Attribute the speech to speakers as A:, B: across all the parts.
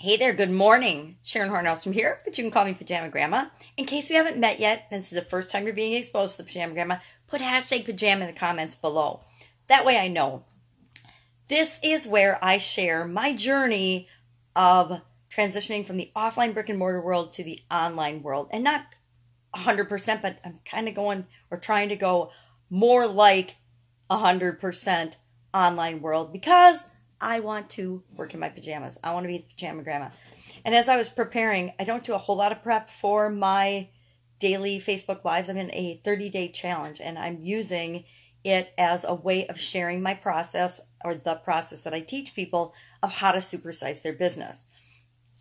A: Hey there, good morning. Sharon Horne-Ellstrom here, but you can call me Pajama Grandma. In case we haven't met yet, and this is the first time you're being exposed to the Pajama Grandma, put hashtag pajama in the comments below. That way I know. This is where I share my journey of transitioning from the offline brick and mortar world to the online world. And not 100%, but I'm kind of going or trying to go more like 100% online world because I want to work in my pajamas. I want to be the Pajama Grandma. And as I was preparing, I don't do a whole lot of prep for my daily Facebook Lives. I'm in a 30-day challenge, and I'm using it as a way of sharing my process, or the process that I teach people, of how to supersize their business.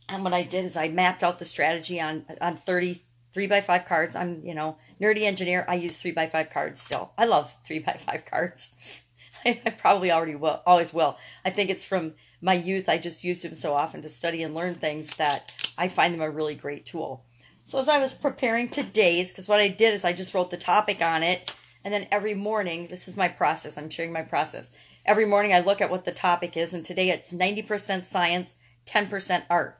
A: And what I did is I mapped out the strategy on 30 3x5 cards. I'm, nerdy engineer. I use 3x5 cards still. I love 3x5 cards. I probably always will. I think it's from my youth. I just used them so often to study and learn things that I find them a really great tool. So as I was preparing today's, because what I did is I just wrote the topic on it, and then every morning, this is my process. I'm sharing my process. Every morning I look at what the topic is, and today it's 90% science, 10% art.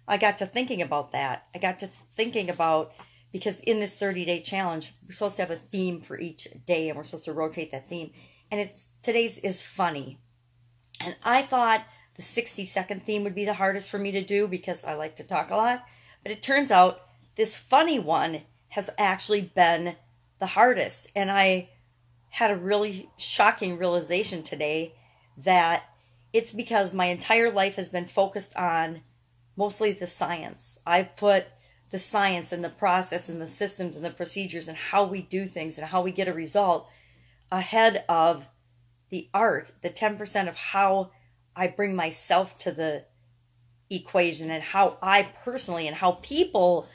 A: I got to thinking about that. I got to thinking about, because in this 30-day challenge, we're supposed to have a theme for each day, and we're supposed to rotate that theme. And today's is funny. And I thought the 60-second theme would be the hardest for me to do because I like to talk a lot. But it turns out this funny one has actually been the hardest. And I had a really shocking realization today that it's because my entire life has been focused on mostly the science. I've put the science and the process and the systems and the procedures and how we do things and how we get a result ahead of the art, the 10% of how I bring myself to the equation and how I personally and how people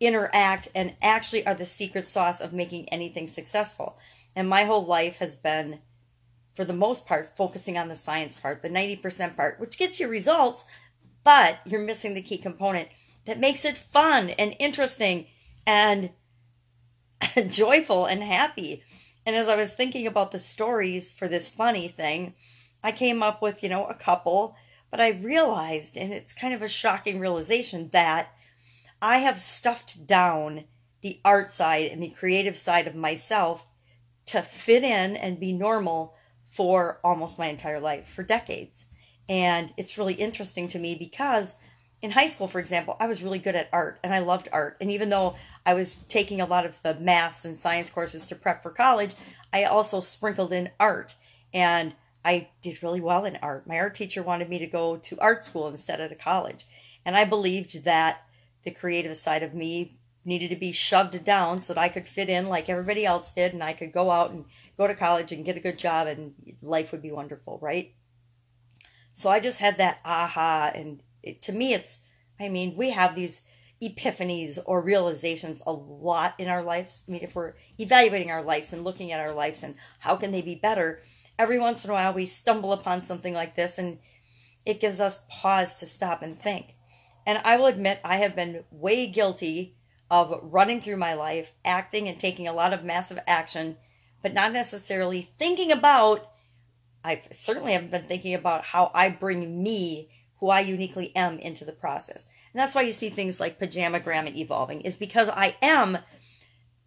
A: interact and actually are the secret sauce of making anything successful. And my whole life has been, for the most part, focusing on the science part, the 90% part, which gets you results, but you're missing the key component that makes it fun and interesting and joyful and happy. And as I was thinking about the stories for this funny thing, I came up with, a couple, but I realized, and it's kind of a shocking realization, that I have stuffed down the art side and the creative side of myself to fit in and be normal for almost my entire life, for decades. And it's really interesting to me because in high school, for example, I was really good at art and I loved art. And even though I was taking a lot of the maths and science courses to prep for college, I also sprinkled in art. And I did really well in art. My art teacher wanted me to go to art school instead of to college. And I believed that the creative side of me needed to be shoved down so that I could fit in like everybody else did, and I could go out and go to college and get a good job and life would be wonderful, right? So I just had that aha, and to me we have these epiphanies or realizations a lot in our lives. I mean, if we're evaluating our lives and looking at our lives and how can they be better, every once in a while we stumble upon something like this and it gives us pause to stop and think. And I will admit I have been way guilty of running through my life, acting and taking a lot of massive action, but not necessarily thinking about, I certainly haven't been thinking about how I bring me, who I uniquely am, into the process. And that's why you see things like Pajama Grandma evolving, is because I am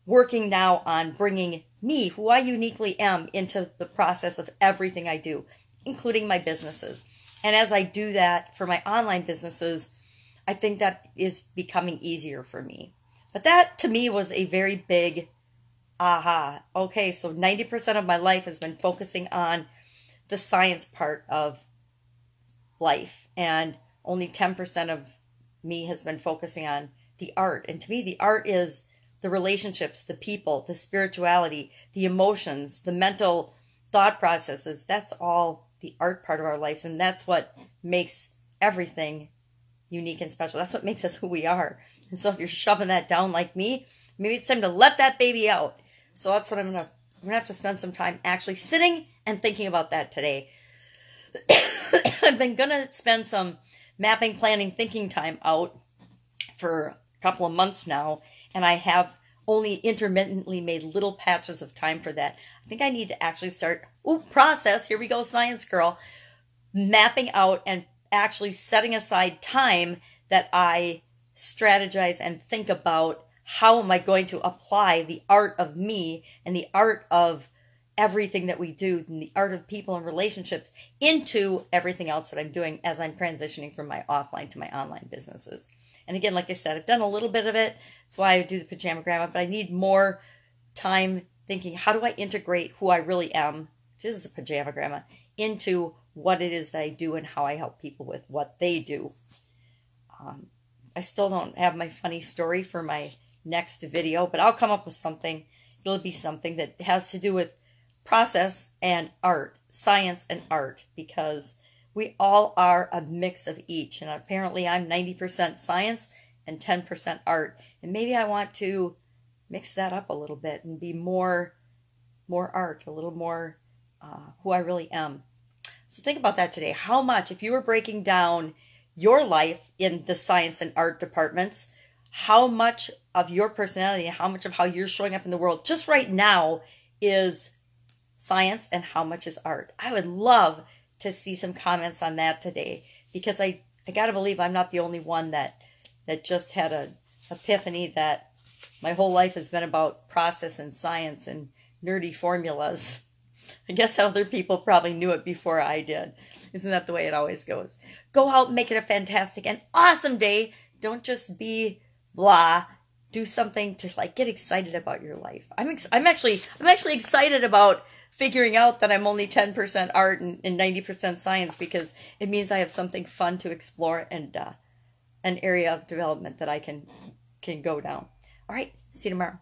A: working now on bringing me, who I uniquely am, into the process of everything I do, including my businesses. And as I do that for my online businesses, I think that is becoming easier for me. But that, to me, was a very big aha. Okay, so 90% of my life has been focusing on the science part of life, and only 10% of me has been focusing on the art. And to me, the art is the relationships, the people, the spirituality, the emotions, the mental thought processes. That's all the art part of our lives, and that's what makes everything unique and special. That's what makes us who we are. And so if you're shoving that down like me, maybe it's time to let that baby out. So that's what I'm gonna have to spend some time actually sitting and thinking about that today. I've been gonna spend some mapping, planning, thinking time out for a couple of months now, and I have only intermittently made little patches of time for that. I think I need to actually start, here we go, science girl, mapping out and actually setting aside time that I strategize and think about how am I going to apply the art of me and the art of everything that we do and the art of people and relationships into everything else that I'm doing as I'm transitioning from my offline to my online businesses. And again, like I said, I've done a little bit of it. That's why I do the Pajama Grandma, but I need more time thinking, how do I integrate who I really am, which is a Pajama Grandma, into what it is that I do and how I help people with what they do. I still don't have my funny story for my next video, but I'll come up with something. It'll be something that has to do with process and art, science and art, because we all are a mix of each. And apparently I'm 90% science and 10% art. And maybe I want to mix that up a little bit and be more art, a little more who I really am. So think about that today. How much, if you were breaking down your life in the science and art departments, how much of your personality and how much of how you're showing up in the world just right now is science and how much is art? I would love to see some comments on that today, because I got to believe I'm not the only one that just had a epiphany that my whole life has been about process and science and nerdy formulas. I guess other people probably knew it before I did. Isn't that the way it always goes? Go out and make it a fantastic and awesome day. Don't just be blah. Do something to like get excited about your life. I'm actually excited about figuring out that I'm only 10% art and 90% science, because it means I have something fun to explore and an area of development that I can go down. All right, see you tomorrow.